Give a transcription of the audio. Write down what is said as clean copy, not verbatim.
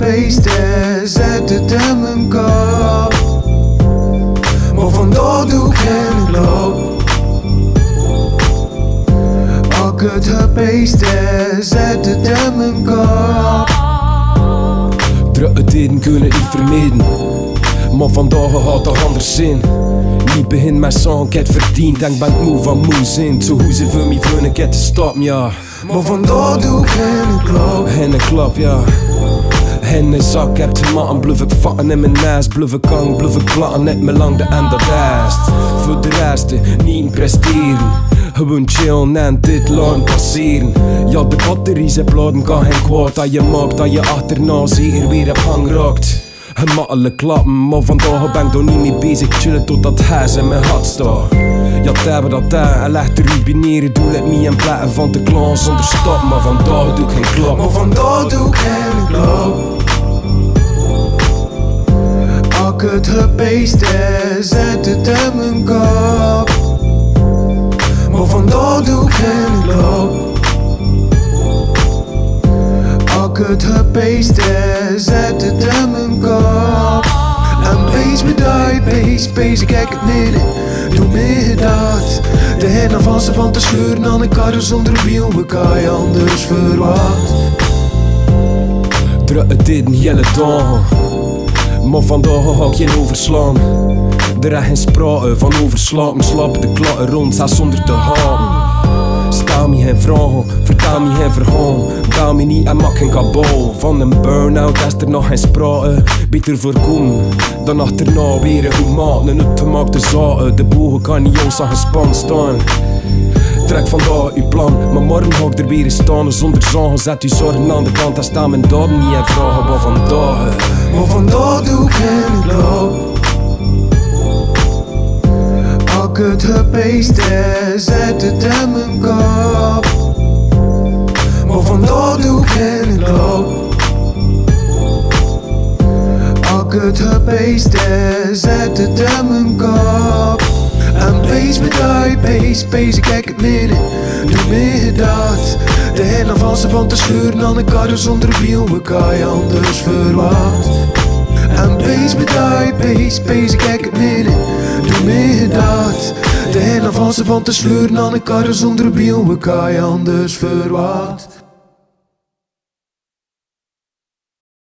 beesten zetten het in mijn kop. Maar vandaag doe ik geen loop. Als ik het beesten zet het in mijn kop. Drukke tijden kunnen niet vermijden, maar vandaag had het anders zin. Niet begin mijn song, ik heb het verdiend en ik ben moe van moe zin. Zo hoe ze voor mij vullen, ik heb te stoppen, ja. Maar vandaag doe ik geen klap. En een klap, ja. En een zak, heb te maken, blijf ik vatten in mijn neus. Blijf ik hangen, blijf ik platten, net me lang de en dat ijst. Voor de rest, niet presteren. Gewoon chillen en dit laten passeren. Ja, de batterie zijn platen kan geen kwaad. Dat je maakt, dat je achterna zeker weer op hang raakt. Een makkelijk klappen, maar vandaag ben ik er niet mee bezig. Chillen totdat huis in mijn hart staat. Ja, hebben dat daar en leg de rubineren. Doe let me en platen van de klan zonder stap. Maar vandaag doe ik geen klap. Maar vandaag doe ik geen klap. Als ik het gebeesten zet het in mijn kop. Maar vandaag doe ik geen klap. Als ik het gebeesten zet het in mijn kop. En wees me daar, wees, kijk het midden. Doe me dat. De hennen van ze van te sleuren aan een karren zonder wiel. We kan je anders verwacht. Drukke tijden, hele dagen, maar vandaag ga ik geen overslaan. Er is geen sprake van overslapen. Slapen de klappen rond, zelfs zonder te haken. Stel me geen vragen, vertel me geen verhaal. Bel me niet en maak geen kabaal. Van een burn-out is er nog geen sprake. Beter voorkomen dan achterna weer een goed maat. Een uitgemaakte zaken, de bogen kan niet ons aan gespannen staan. Trek vandaag uw plan, maar morgen ga ik er weer staan. Zonder zorgen, zet uw zorgen aan de kant. En staan mijn daden niet en vragen wat vandaag. Maar vandaag doe ik geen klap. Als ik het gebeesten zet het in mijn kop. Maar vandaag doe ik geen klap. Als ik het gebeesten zet het in mijn kop. En wees me daar, wees, kijk het midden. Doe me dat. De hennen van ze van te sleuren aan een karren zonder wiel. We kan je anders verwacht. En wees me daar, wees, kijk het midden. Doe me dat. De hennen van ze van te sleuren aan een karren zonder wiel. We kan je anders verwacht.